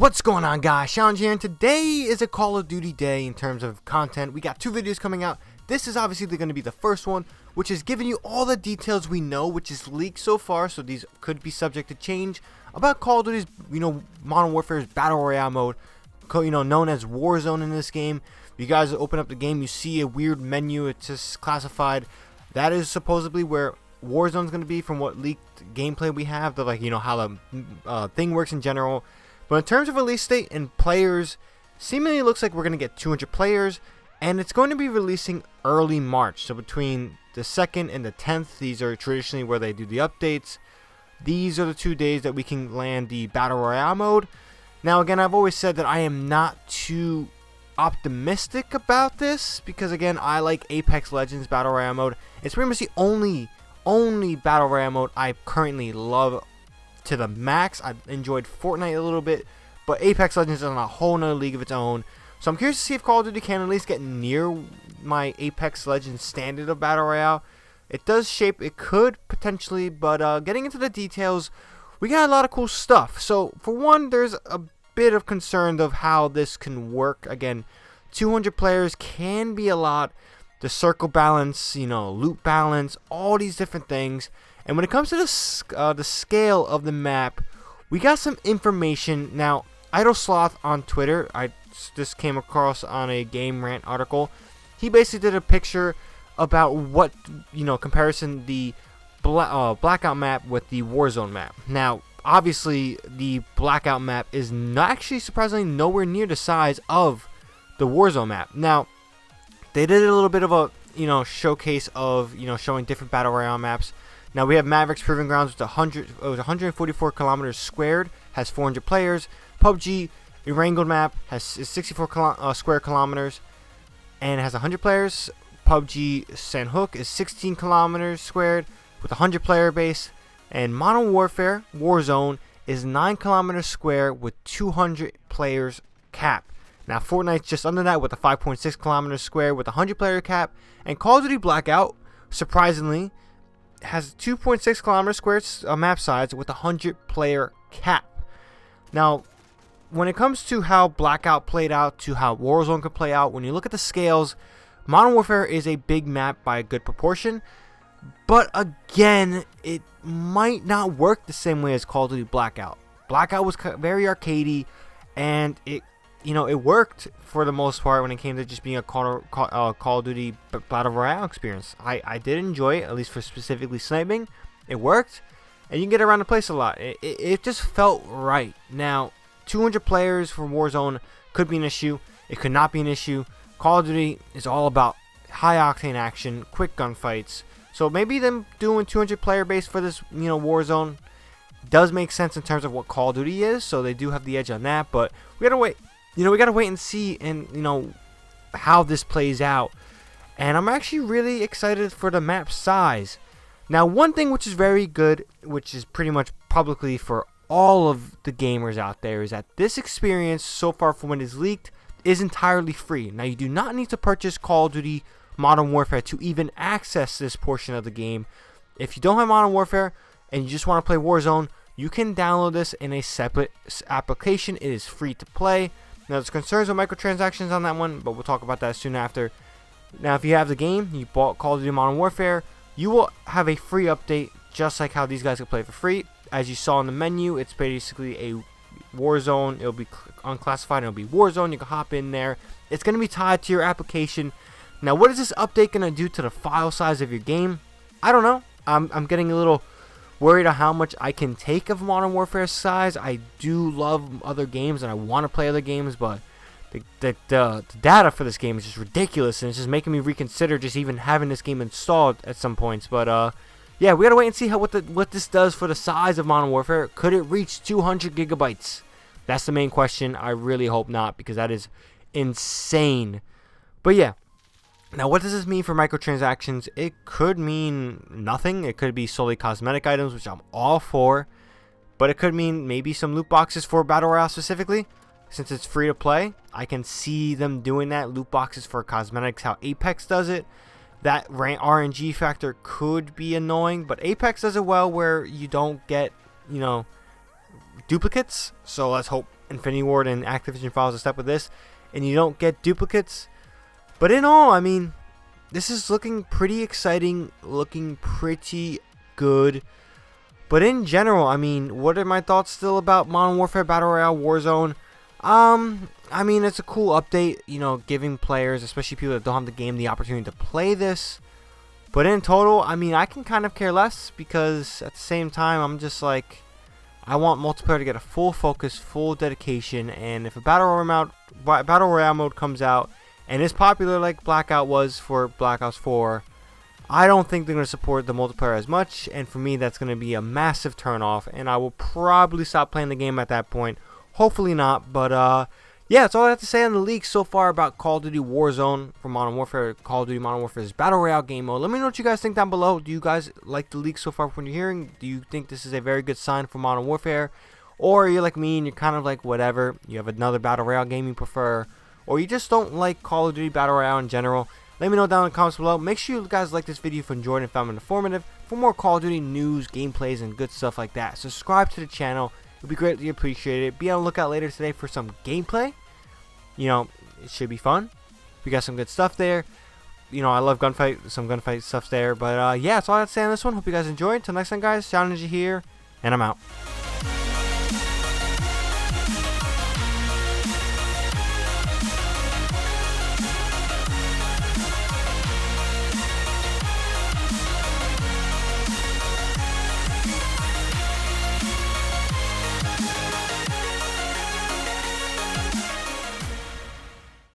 What's going on, guys? ShadowNinja here, and today is a Call of Duty day in terms of content. We got two videos coming out. This is obviously going to be the first one, which is giving you all the details we know, which is leaked so far, so these could be subject to change, about Call of Duty's, Modern Warfare's Battle Royale mode, known as Warzone in this game. If you guys open up the game, you see a weird menu. It's just classified. That is supposedly where Warzone's going to be from what leaked gameplay we have, how the thing works in general. But in terms of release date and players, seemingly looks like we're going to get 200 players, and it's going to be releasing early March. So between the 2nd and the 10th, these are traditionally where they do the updates. These are the 2 days that we can land the Battle Royale mode. Now again, I've always said that I am not too optimistic about this, because again, I like Apex Legends Battle Royale mode. It's pretty much the only Battle Royale mode I currently love to the max. I've enjoyed Fortnite a little bit, but Apex Legends is on a whole nother league of its own. So I'm curious to see if Call of Duty can at least get near my Apex Legends standard of Battle Royale. It could potentially, but getting into the details, we got a lot of cool stuff. So for one, there's a bit of concern of how this can work. Again, 200 players can be a lot. The circle balance, loot balance, all these different things. And when it comes to the scale of the map, we got some information. Now, Idle Sloth on Twitter, I just came across on a Game Rant article. He basically did a picture about what, comparison the Blackout map with the Warzone map. Now, obviously, the Blackout map is not actually surprisingly nowhere near the size of the Warzone map. Now, they did a little bit of a, showcase of, showing different Battle Royale maps. Now we have Maverick's Proving Grounds with 144 kilometers squared, has 400 players. PUBG, a Wrangled map, is 64 square kilometers and has 100 players. PUBG Sandhook is 16 kilometers squared with a 100 player base. And Modern Warfare Warzone is 9 kilometers square with 200 players cap. Now Fortnite's just under that with a 5.6 kilometers square with a 100 player cap. And Call of Duty Blackout, surprisingly, has 2.6 kilometer square map size with a 100 player cap. Now, when it comes to how Blackout played out to how Warzone could play out, when you look at the scales, Modern Warfare is a big map by a good proportion. But again, it might not work the same way as Call of Duty Blackout. Blackout was very arcadey, and it worked for the most part when it came to just being a Call of Duty Battle Royale experience. I did enjoy it, at least for specifically sniping. It worked, and you can get around the place a lot. It just felt right. Now, 200 players for Warzone could be an issue. It could not be an issue. Call of Duty is all about high-octane action, quick gunfights. So maybe them doing 200 player base for this, Warzone does make sense in terms of what Call of Duty is. So they do have the edge on that, but we gotta wait. We gotta wait and see, and how this plays out. And I'm actually really excited for the map size. Now, one thing which is very good, which is pretty much publicly for all of the gamers out there, is that this experience so far from when it's leaked is entirely free. Now, you do not need to purchase Call of Duty Modern Warfare to even access this portion of the game. If you don't have Modern Warfare and you just want to play Warzone, you can download this in a separate application. It is free to play. Now, there's concerns with microtransactions on that one, but we'll talk about that soon after. Now, if you have the game, you bought Call of Duty Modern Warfare, you will have a free update, just like how these guys can play for free. As you saw in the menu, it's basically a Warzone. It'll be unclassified, and it'll be Warzone. You can hop in there. It's going to be tied to your application. Now, what is this update going to do to the file size of your game? I don't know. I'm getting a little worried on how much I can take of Modern Warfare size. I do love other games and I want to play other games, but the data for this game is just ridiculous, and it's just making me reconsider just even having this game installed at some points. But yeah, we gotta wait and see what this does for the size of Modern Warfare. Could it reach 200 gigabytes? That's the main question. I really hope not, because that is insane. But yeah. Now, what does this mean for microtransactions? It could mean nothing. It could be solely cosmetic items, which I'm all for. But it could mean maybe some loot boxes for Battle Royale specifically. Since it's free to play, I can see them doing that. Loot boxes for cosmetics, how Apex does it. That RNG factor could be annoying, but Apex does it well where you don't get, duplicates. So let's hope Infinity Ward and Activision follows a step with this, and you don't get duplicates. But in all, I mean, this is looking pretty exciting, looking pretty good. But in general, I mean, what are my thoughts still about Modern Warfare Battle Royale Warzone? I mean, it's a cool update, you know, giving players, especially people that don't have the game, the opportunity to play this. But in total, I mean, I can kind of care less, because at the same time, I'm just like, I want multiplayer to get a full focus, full dedication, and if a Battle Royale mode comes out and is popular like Blackout was for Black Ops 4, I don't think they're going to support the multiplayer as much, and for me that's going to be a massive turnoff, and I will probably stop playing the game at that point. Hopefully not, but yeah, that's all I have to say on the leaks so far about Call of Duty Warzone for Modern Warfare. Call of Duty Modern Warfare's Battle Royale game mode. Let me know what you guys think down below. Do you guys like the leaks so far from what you're hearing? Do you think this is a very good sign for Modern Warfare? Or you're like me and you're kind of like whatever, you have another Battle Royale game you prefer, or you just don't like Call of Duty Battle Royale in general? Let me know down in the comments below. Make sure you guys like this video if you enjoyed and found it informative. For more Call of Duty news, gameplays, and good stuff like that, subscribe to the channel. It would be greatly appreciated. Be on the lookout later today for some gameplay. You know, it should be fun. We got some good stuff there. You know, I love some gunfight stuff there. But yeah, that's all I have to say on this one. Hope you guys enjoyed. Until next time, guys, ShadowNinja here, and I'm out.